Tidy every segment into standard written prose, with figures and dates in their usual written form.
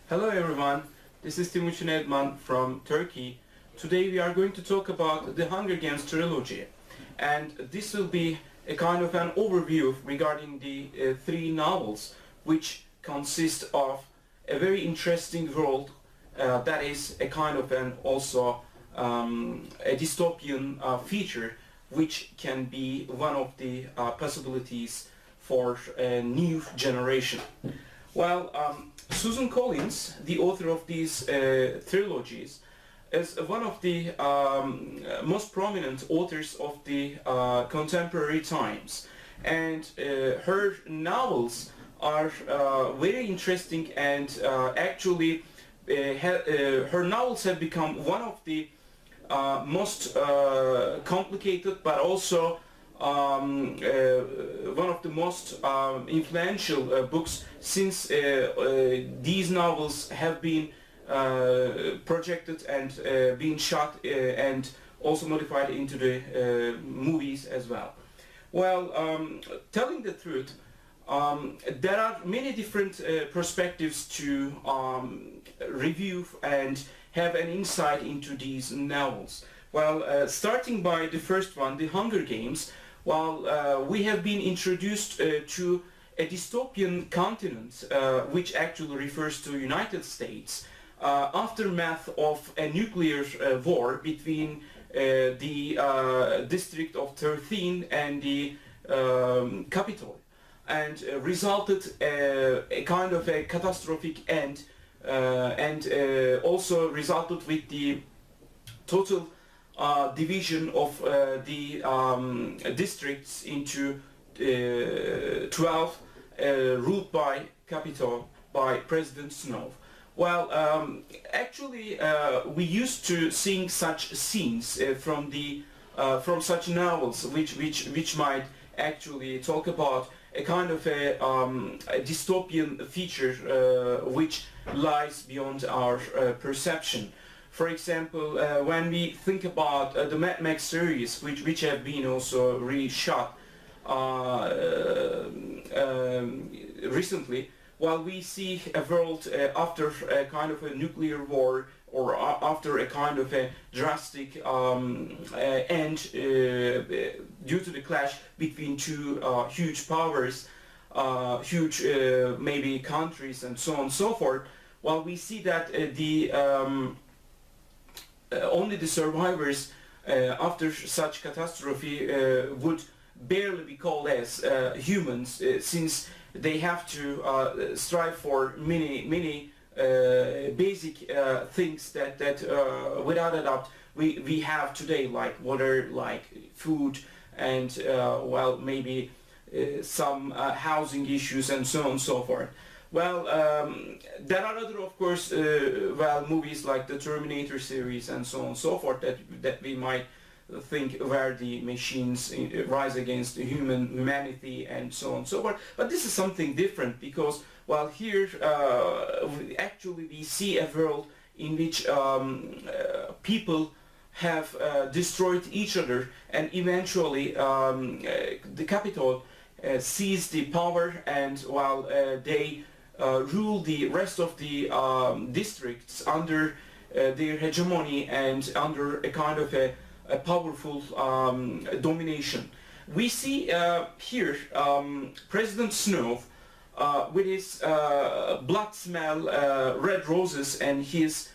Hello everyone, this is Timucin EDMAN from Turkey. Today we are going to talk about the Hunger Games trilogy, and this will be a kind of an overview regarding the three novels which consist of a very interesting world that is a kind of an also a dystopian feature which can be one of the possibilities for a new generation. Well, Suzanne Collins, the author of these trilogies, is one of the most prominent authors of the contemporary times, and her novels are very interesting, and actually her novels have become one of the most complicated but also one of the most influential books, since these novels have been projected and been shot and also modified into the movies as well. Well, telling the truth, there are many different perspectives to review and have an insight into these novels. Well, starting by the first one, The Hunger Games. While we have been introduced to a dystopian continent, which actually refers to United States, aftermath of a nuclear war between the District of 13 and the Capitol, and resulted a kind of a catastrophic end, and also resulted with the total division of the districts into 12, ruled by Capitol by President Snow. Well, actually, we used to seeing such scenes from such novels, which might actually talk about a kind of a dystopian feature which lies beyond our perception. For example, when we think about the Mad Max series, which have been also reshot recently, while we see a world after a kind of a nuclear war, or after a kind of a drastic end due to the clash between two huge powers, huge maybe countries, and so on and so forth, while we see that only the survivors after such catastrophe would barely be called as humans, since they have to strive for many basic things that without a doubt we have today, like water, like food, and well, maybe some housing issues, and so on and so forth. Well, there are other, of course, well, movies like the Terminator series and so on and so forth that we might think where the machines rise against humanity and so on and so forth. But this is something different, because while here actually we see a world in which people have destroyed each other, and eventually the Capitol seized the power, and while they rule the rest of the districts under their hegemony and under a kind of a powerful domination. We see here President Snow with his blood smell red roses and his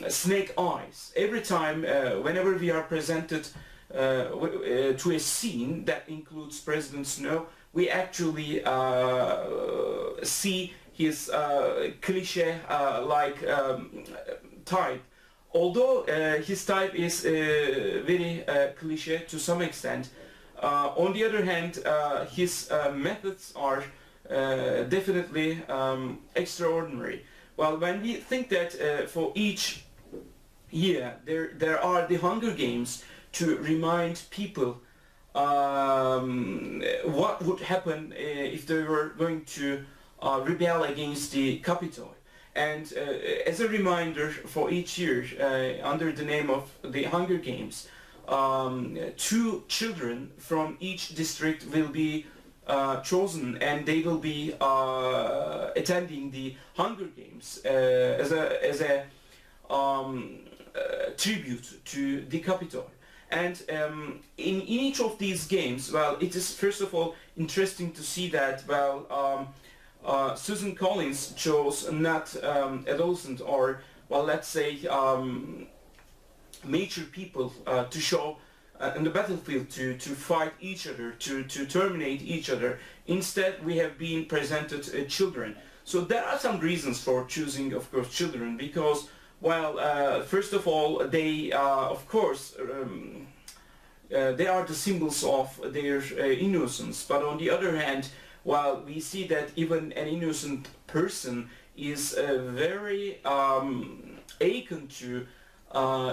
snake eyes. Every time whenever we are presented to a scene that includes President Snow, we actually see his cliche like type. Although his type is very cliche to some extent, on the other hand, his methods are definitely extraordinary. Well, when we think that for each year there are the Hunger Games to remind people what would happen if they were going to rebel against the Capitol. And as a reminder, for each year, under the name of the Hunger Games, 2 children from each district will be chosen, and they will be attending the Hunger Games as a tribute to the Capitol. And in each of these games, well, it is first of all interesting to see that, well, Suzanne Collins chose not adolescent or, well, let's say mature people to show in the battlefield to fight each other, to terminate each other. Instead, we have been presented children. So there are some reasons for choosing, of course, children, because, well, first of all, they, of course, they are the symbols of their innocence. But on the other hand, while we see that even an innocent person is very akin to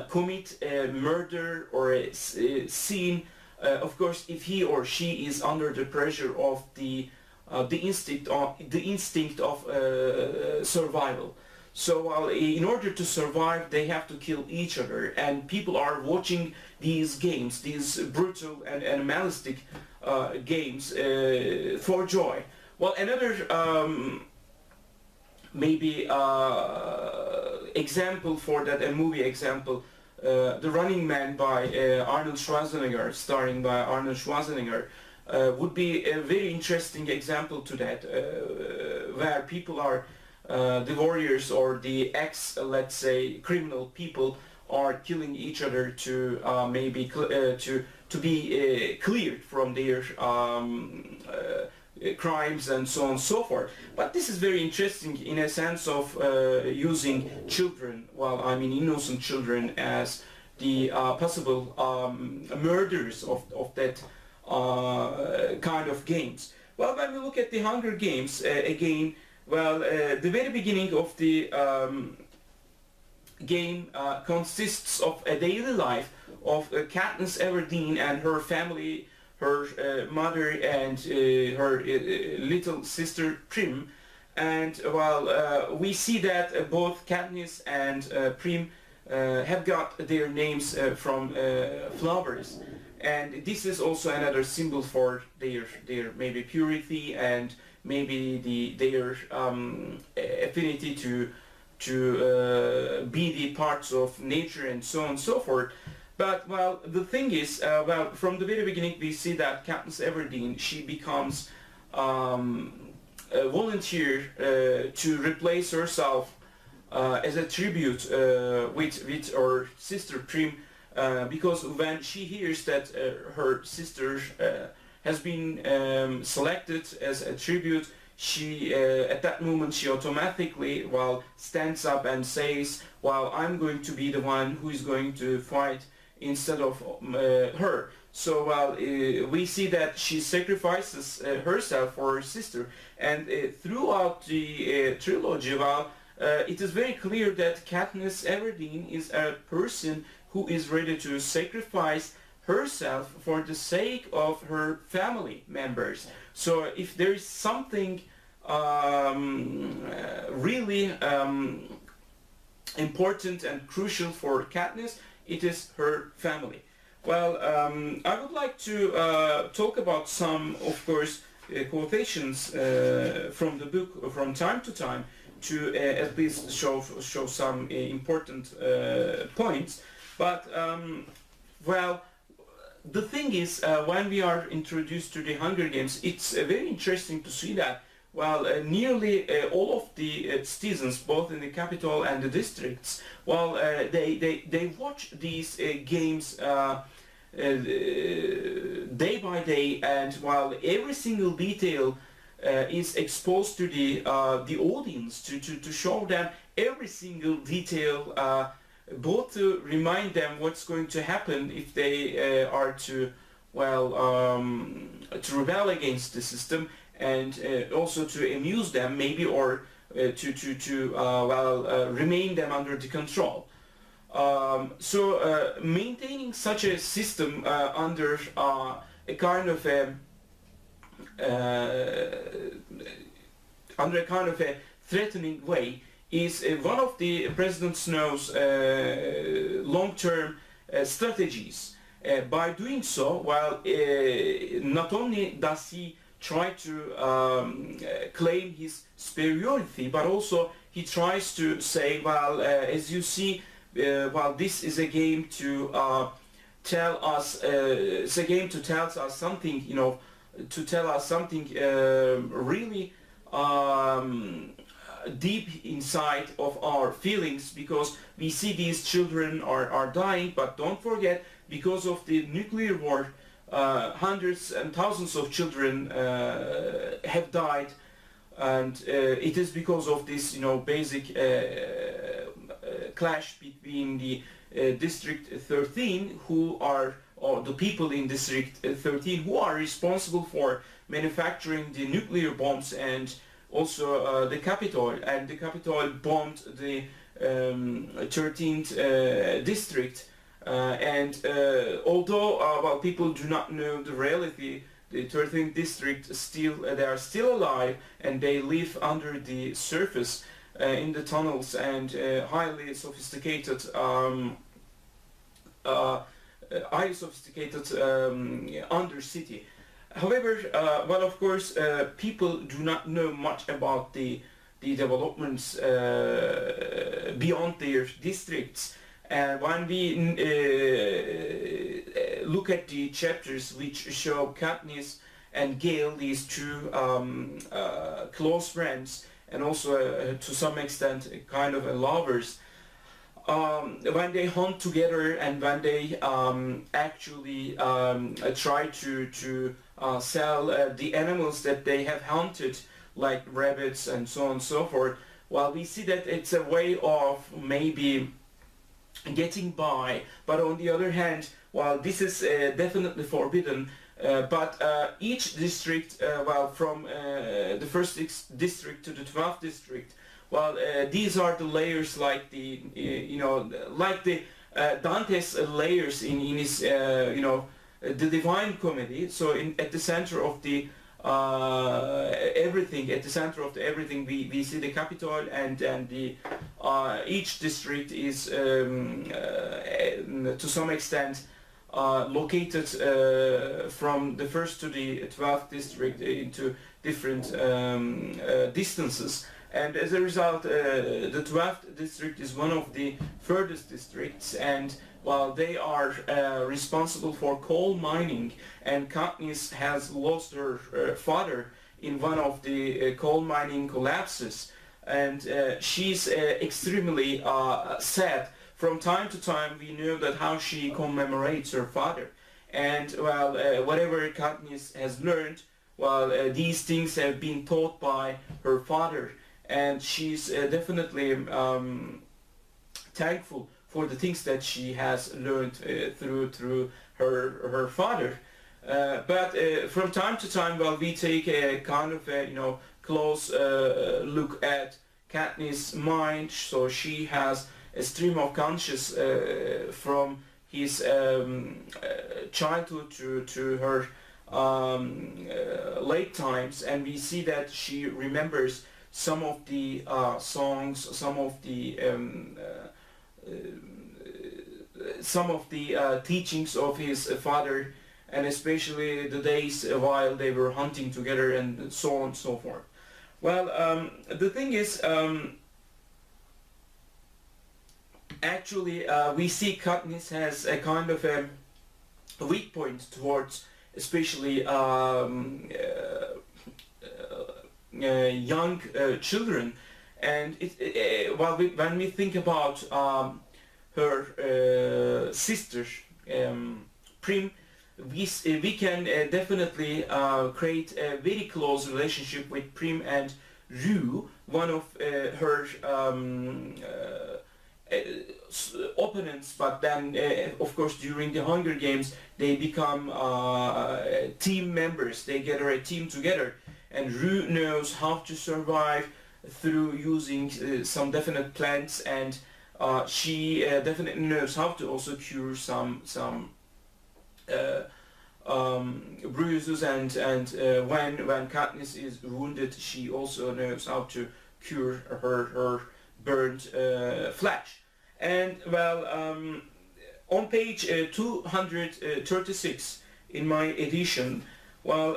commit a murder or a sin, of course, if he or she is under the pressure of the instinct of survival. So in order to survive, they have to kill each other, and people are watching these games, these brutal and animalistic games, for joy. Well, another maybe example for that, a movie example, The Running Man by Arnold Schwarzenegger, starring by Arnold Schwarzenegger, would be a very interesting example to that, where people are the warriors or the let's say, criminal people are killing each other to maybe to be cleared from their crimes and so on and so forth. But this is very interesting in a sense of using children, well, I mean innocent children, as the possible murderers of that kind of games. Well, when we look at the Hunger Games, again, well, the very beginning of the game consists of a daily life of Katniss Everdeen and her family, her mother and her little sister Prim. And well, we see that both Katniss and Prim have got their names from flowers, and this is also another symbol for their maybe purity and maybe their affinity to be the parts of nature and so on and so forth. But well, the thing is, well, from the very beginning we see that Katniss Everdeen, she becomes a volunteer to replace herself as a tribute with her sister Prim, because when she hears that her sister has been selected as a tribute, she at that moment she automatically, well, stands up and says, well, I'm going to be the one who is going to fight instead of her. So we see that she sacrifices herself for her sister, and throughout the trilogy, it is very clear that Katniss Everdeen is a person who is ready to sacrifice herself for the sake of her family members. So if there is something really important and crucial for Katniss, it is her family. Well, I would like to talk about some, of course, quotations from the book from time to time to at least show some important points. But well, the thing is, when we are introduced to the Hunger Games, it's very interesting to see that, well, nearly all of the citizens, both in the capital and the districts, well, they watch these games day by day, and while every single detail is exposed to the audience to show them every single detail, both to remind them what's going to happen if they are to, well, to rebel against the system, and also to amuse them maybe, or to remain them under the control. So maintaining such a system under a kind of a threatening way is one of the President Snow's long-term strategies. By doing so, while not only does he try to claim his superiority, but also he tries to say, well, as you see, well, this is a game to tell us, it's a game to tell us something, you know, to tell us something really deep inside of our feelings, because we see these children are dying, but don't forget, because of the nuclear war, hundreds and thousands of children have died, and it is because of this, you know, basic clash between the District 13, who are, or the people in District 13 who are responsible for manufacturing the nuclear bombs, and also the Capitol, and the Capitol bombed the 13th district, and although well, people do not know the reality, the 13th district still they are still alive, and they live under the surface in the tunnels, and highly sophisticated under city. However, well, of course, people do not know much about the developments beyond their districts. And when we look at the chapters which show Katniss and Gale, these two close friends, and also to some extent kind of lovers, when they hunt together, and when they actually try to sell the animals that they have hunted, like rabbits and so on and so forth, well, we see that it's a way of maybe getting by. But on the other hand, while this is definitely forbidden, but each district, well, from the first district to the 12th district, well, these are the layers, like the you know, like the Dante's layers in his you know, the Divine Comedy. So at the center of the everything, at the center of the everything, we see the Capitol, and the each district is to some extent located from the first to the 12th district into different distances. And as a result, the 12th district is one of the furthest districts, and while they are responsible for coal mining, and Katniss has lost her father in one of the coal mining collapses, and she's extremely sad. From time to time, we know that how she commemorates her father, and well, whatever Katniss has learned, well, these things have been taught by her father, and she's definitely thankful for the things that she has learned through her father. But from time to time, well, we take a kind of a, you know, close look at Katniss Mind. So she has a stream of conscious from his childhood to her late times, and we see that she remembers some of the songs, some of the teachings of his father, and especially the days while they were hunting together, and so on and so forth. Well, the thing is, actually, we see Katniss has a kind of a weak point towards, especially young children, and well, when we think about her sister Prim, we can definitely create a very close relationship with Prim and Rue, one of her opponents, but then of course during the Hunger Games they become team members. They gather a team together, and Rue knows how to survive through using some definite plants, and she definitely knows how to also cure some bruises, and when Katniss is wounded, she also knows how to cure her burnt flesh. And well, on page 236 in my edition, Well,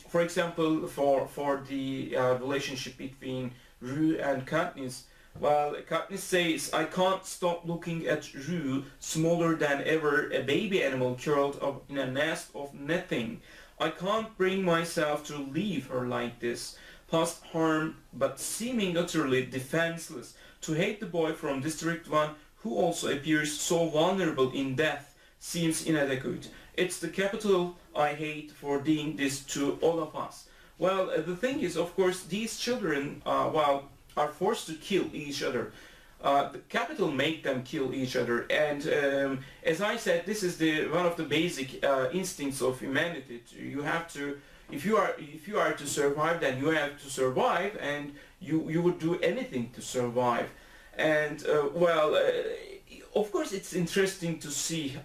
for example, for the relationship between Rue and Katniss, well, Katniss says, "I can't stop looking at Rue, smaller than ever, a baby animal curled up in a nest of nothing. I can't bring myself to leave her like this, past harm, but seeming utterly defenseless, to hate the boy from District 1, who also appears so vulnerable in death, seems inadequate. It's the capital I hate for doing this to all of us." Well, the thing is, of course, these children, well, are forced to kill each other. The capital make them kill each other, and as I said, this is one of the basic instincts of humanity. You have to, if you are to survive, then you have to survive, and you would do anything to survive. And well, of course, it's interesting to see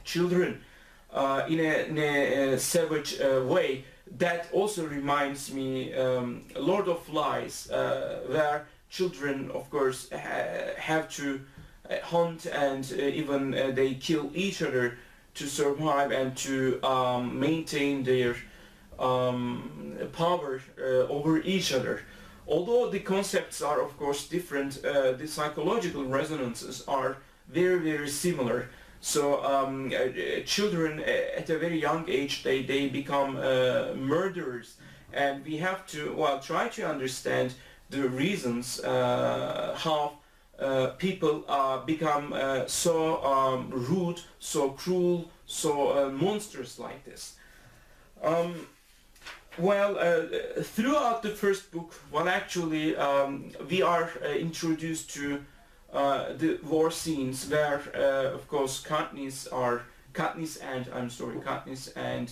children in a savage way. That also reminds me Lord of Flies, where children, of course, have to hunt, and even they kill each other to survive and to maintain their power over each other. Although the concepts are, of course, different, the psychological resonances are very, very similar. So children at a very young age, they become murderers, and we have to, well, try to understand the reasons how people become so rude, so cruel, so monstrous like this. Well, throughout the first book, well, actually, we are introduced to the war scenes where, of course, Katniss and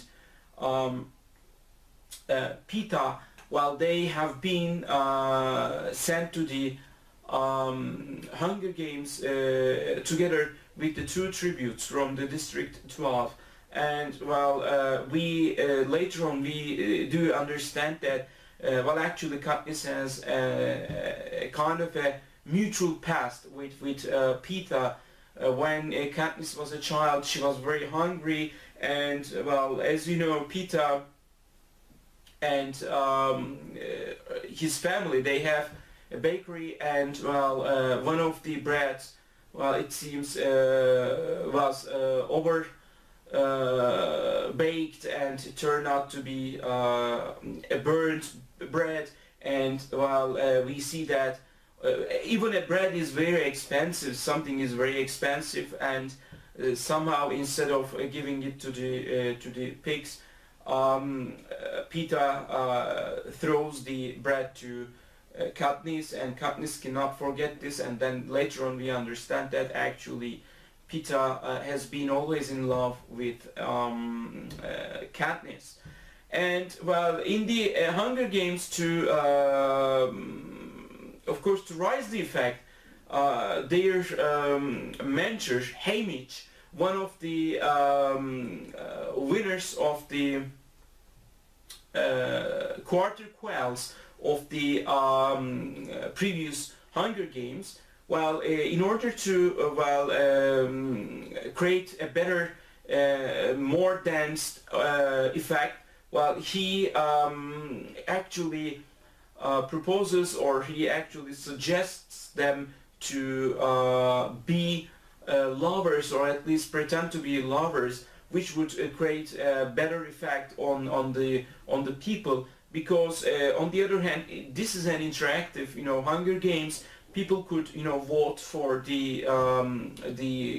Peeta, while they have been sent to the Hunger Games together with the two tributes from the District 12. And well, we later on we do understand that well, actually Katniss has a kind of a mutual past with Peeta. When Katniss was a child, she was very hungry, and well, as you know, Peeta and his family, they have a bakery, and well, one of the breads, well, it seems was over baked, and it turned out to be a burnt bread. And well, we see that even a bread is very expensive, something is very expensive, and somehow instead of giving it to the pigs, Peeta throws the bread to Katniss, and Katniss cannot forget this. And then later on we understand that actually Peeta has been always in love with Katniss. And well, in the Hunger Games, to of course, to rise the effect, their mentor Haymitch, one of the winners of the quarter quells of the previous Hunger Games, well, in order to create a better, more dense effect, well, he actually proposes, or he actually suggests them to be lovers, or at least pretend to be lovers, which would create a better effect on the people. Because on the other hand, this is an interactive, Hunger Games. People could, vote for the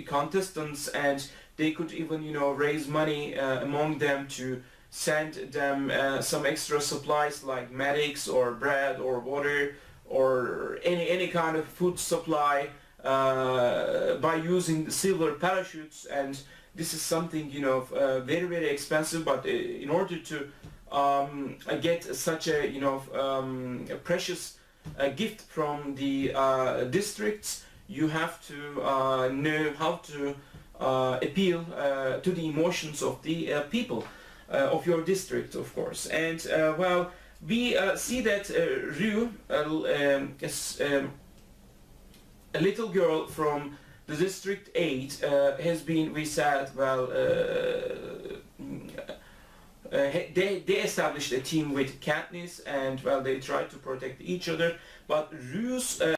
contestants, and they could even, raise money among them to send them some extra supplies like medics or bread or water or any kind of food supply by using the silver parachutes. And this is something, very, very expensive, but in order to get such a, a precious gift from the districts, you have to know how to appeal to the emotions of the people of your district, of course. And well, we see that Rue is a little girl from the District 8 has been, we said, well, they established a team with Katniss, and well, they tried to protect each other, but Rue's